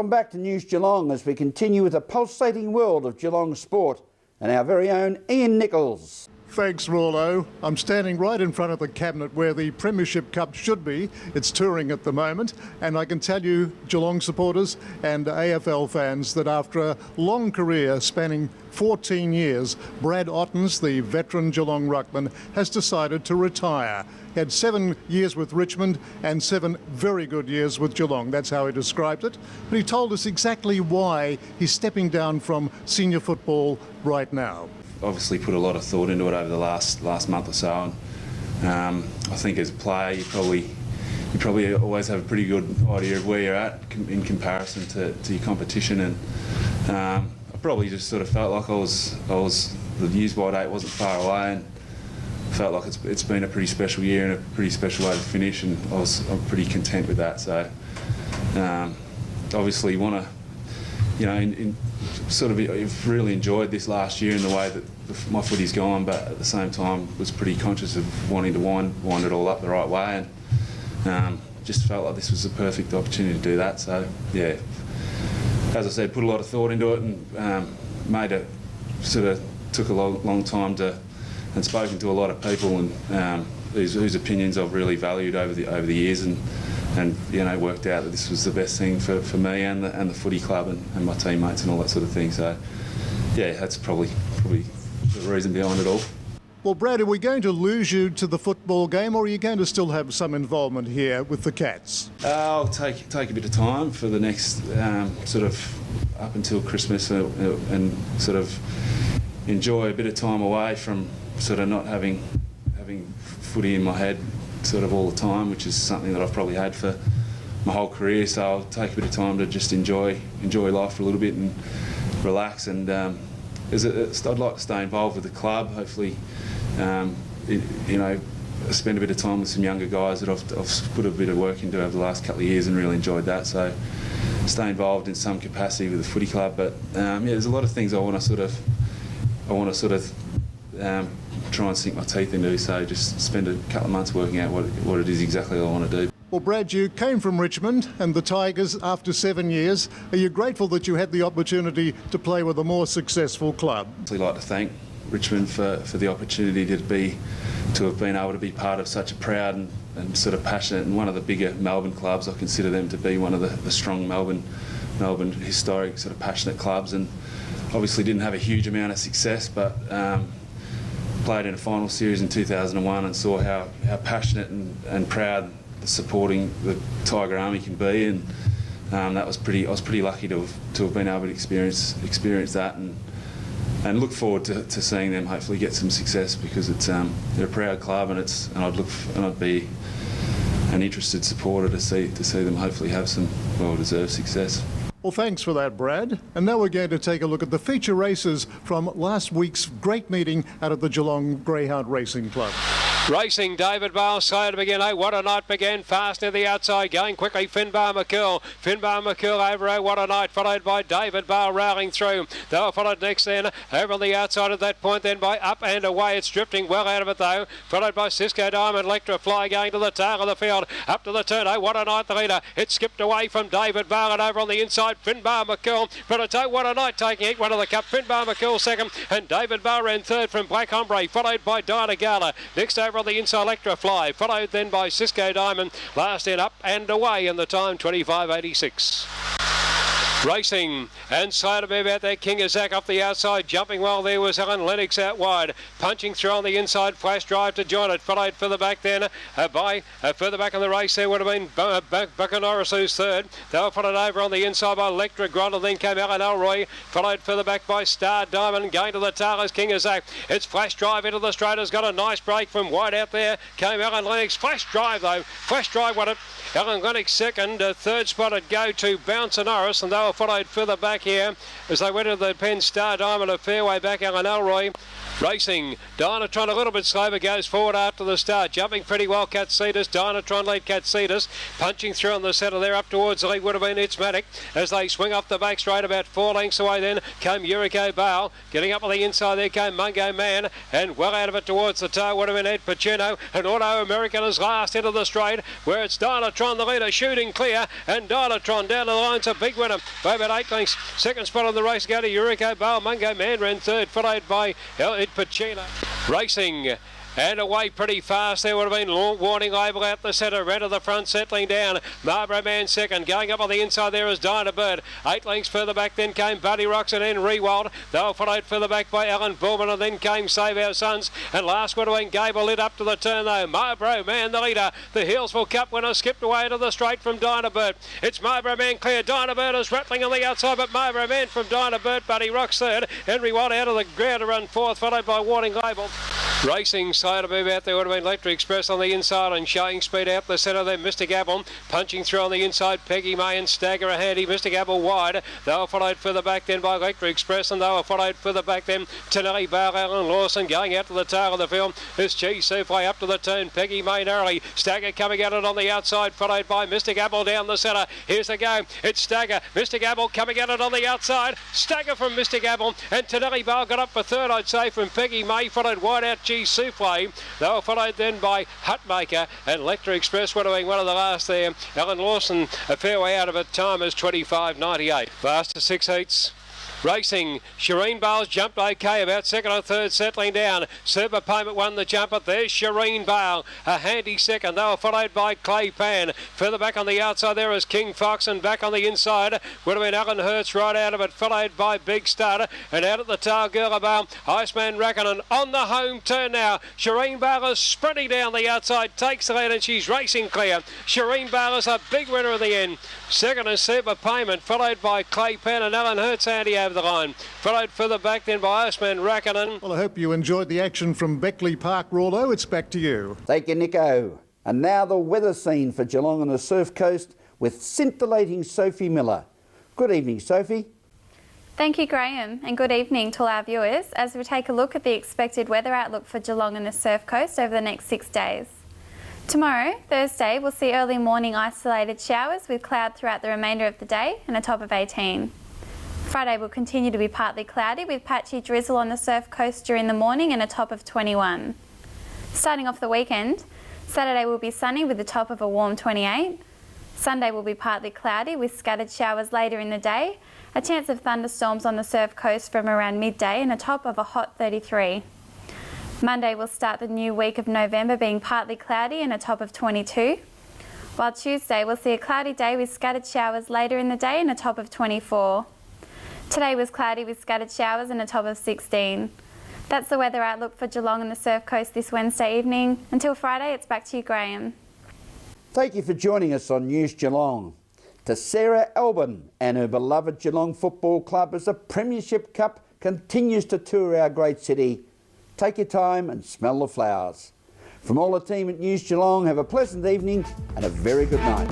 Welcome back to News Geelong as we continue with the pulsating world of Geelong sport and our very own Ian Nichols. Thanks, Rawlo. I'm standing right in front of the cabinet where the Premiership Cup should be. It's touring at the moment, and I can tell you, Geelong supporters and AFL fans, that after a long career spanning 14 years, Brad Ottens, the veteran Geelong ruckman, has decided to retire. He had 7 years with Richmond and 7 very good years with Geelong. That's how he described it. But he told us exactly why he's stepping down from senior football right now. Obviously put a lot of thought into it over the last month or so, and I think as a player you probably always have a pretty good idea of where you're at in comparison to your competition, and I probably just sort of felt like I was the years by date wasn't far away, and felt like it's been a pretty special year and a pretty special way to finish, and I'm pretty content with that. So obviously want to, I've really enjoyed this last year in the way that my footy's gone, but at the same time was pretty conscious of wanting to wind it all up the right way, and just felt like this was the perfect opportunity to do that. So yeah, as I said, put a lot of thought into it, and made it sort of took a long time and spoken to a lot of people, and whose opinions I've really valued over the years, and worked out that this was the best thing for me and the footy club and my teammates and all that sort of thing. So yeah, that's probably the reason behind it all. Well, Brad, are we going to lose you to the football game, or are you going to still have some involvement here with the Cats? I'll take a bit of time for the next sort of up until Christmas, and sort of enjoy a bit of time away from sort of not having footy in my head sort of all the time, which is something that I've probably had for my whole career. So I'll take a bit of time to just enjoy life for a little bit and relax, and I'd like to stay involved with the club. Hopefully, spend a bit of time with some younger guys that I've put a bit of work into over the last couple of years and really enjoyed that. So stay involved in some capacity with the footy club. But there's a lot of things I want to sort of try and sink my teeth into. So just spend a couple of months working out what it is exactly I want to do. Well, Brad, you came from Richmond and the Tigers after 7 years. Are you grateful that you had the opportunity to play with a more successful club? I'd like to thank Richmond for the opportunity to have been able to be part of such a proud and sort of passionate, and one of the bigger Melbourne clubs. I consider them to be one of the strong Melbourne historic sort of passionate clubs, and obviously didn't have a huge amount of success, but played in a final series in 2001 and saw how passionate and proud supporting the Tiger Army can be, and I was pretty lucky to have been able to experience that, and look forward to seeing them hopefully get some success, because it's they're a proud club, and I'd be an interested supporter to see them hopefully have some well-deserved success. Well, thanks for that, Brad. And now we're going to take a look at the feature races from last week's great meeting out of the Geelong Greyhound Racing Club. Racing, David Bale slow to begin. Oh, What a Night began fast near the outside, going quickly. Finbar McCool over. Oh, What a Night, followed by David Bale rowing through. They were followed next then over on the outside at that point, then by Up and Away. It's drifting well out of it though, followed by Cisco Diamond, Electra Fly going to the tail of the field, up to the turn. Oh, What a Night the leader. It skipped away from David Bale, and over on the inside Finbar McCool, but it's Oh, What a Night taking it, one of the cup. Finbar McCool second, and David Bale ran third from Black Hombre, followed by Dinah Gala. Next over on the inside Electra Fly, followed then by Cisco Diamond. Last in Up and Away, and the time 25.86. Racing, and slow to move out there, King of Zach off the outside. Jumping well there was Alan Lennox out wide. Punching through on the inside, Flash Drive to join it. Followed further back then further back in the race there would have been Bucker Norris, who's third. They were followed over on the inside by Electra Grondel, then came Alan Elroy. Followed further back by Star Diamond, going to the tail as King of Zach. It's Flash Drive into the straight, has got a nice break from wide out there. Came Alan Lennox. Flash Drive though, Flash Drive won it. Alan Lennox second, third spot at go to Bouncer Norris, and they were were followed further back here as they went to the Penn Star Diamond of fairway back Alan Elroy. Racing, Dynatron a little bit slow but goes forward after the start. Jumping pretty well, Katsitas. Dynatron lead Katsitas. Punching through on the centre there up towards the lead would have been Itzmatic. As they swing off the back straight about 4 lengths away then came Yuriko Bale. Getting up on the inside there came Mungo Man. And well out of it towards the toe would have been Ed Pacino. And Auto American is last into the straight where it's Dynatron the leader shooting clear. And Dynatron down to the line's a big winner by about 8 lengths. Second spot on the race go to Yuriko Bale. Mungo Man ran third, followed by Ed Pacino. Racing and away pretty fast. There would have been warning label out the centre. Ran to the front, settling down. Marlborough Man second. Going up on the inside there is Dynabird. 8 lengths further back then came Buddy Rocks and then Rewald. They were followed further back by Alan Bullman and then came Save Our Sons. And last would have been Gable lit up to the turn though. Marlborough Man the leader. The Hillsville Cup winner skipped away to the straight from Dynabird. It's Marlborough Man clear. Dynabird is rattling on the outside but Marlborough Man from Dynabird. Buddy Rocks third. Henry Watt out of the ground to run fourth, followed by Warning Label. Racing slow to move out there would have been Electric Express on the inside and showing speed out the centre there. Mystic Apple punching through on the inside. Peggy May and Stagger a handy. Mystic Apple wide. They were followed further back then by Electric Express and they were followed further back then Tonelli, Bale, Allen Lawson going out to the tail of the field. This Cheese Souffle up to the turn. Peggy May narrowly. Stagger coming at it on the outside followed by Mystic Apple down the centre. Here's the go. It's Stagger. Mystic Apple coming at it on the outside. Stagger from Mystic Apple and Tonelli Bale got up for third I'd say from Peggy May followed wide out Cheese Souffle. They were followed then by Hutmaker and Electric Express would have been one of the last there. Alan Lawson a fair way out of it. Time is 25.98. Last to 6 heats. Racing, Shireen Bales jumped okay, about second or third, settling down. Super Payment won the jumper. There's Shireen Bale, a handy second. They were followed by Clay Pan. Further back on the outside there is King Fox, and back on the inside would have been Alan Hertz right out of it, followed by Big Star. And out at the tail, Gurlabale, Iceman Rakkonen on the home turn now. Shireen Bale is sprinting down the outside, takes the lead, and she's racing clear. Shireen Bale is a big winner in the end. Second is Super Payment, followed by Clay Pan and Alan Hertz handy over the line. Followed further back then by Iceman Rakkonen. Well, I hope you enjoyed the action from Beckley Park, Rawlo. It's back to you. Thank you, Nico. And now the weather scene for Geelong and the Surf Coast with scintillating Sophie Miller. Good evening, Sophie. Thank you, Graham, and good evening to all our viewers as we take a look at the expected weather outlook for Geelong and the Surf Coast over the next 6 days. Tomorrow, Thursday, we'll see early morning isolated showers with cloud throughout the remainder of the day and a top of 18. Friday will continue to be partly cloudy with patchy drizzle on the Surf Coast during the morning and a top of 21. Starting off the weekend, Saturday will be sunny with a top of a warm 28. Sunday will be partly cloudy with scattered showers later in the day, a chance of thunderstorms on the Surf Coast from around midday and a top of a hot 33. Monday will start the new week of November being partly cloudy and a top of 22. While Tuesday we'll see a cloudy day with scattered showers later in the day and a top of 24. Today was cloudy with scattered showers and a top of 16. That's the weather outlook for Geelong and the Surf Coast this Wednesday evening. Until Friday, it's back to you, Graham. Thank you for joining us on News Geelong. To Sarah Albin and her beloved Geelong Football Club as the Premiership Cup continues to tour our great city. Take your time and smell the flowers. From all the team at News Geelong, have a pleasant evening and a very good night.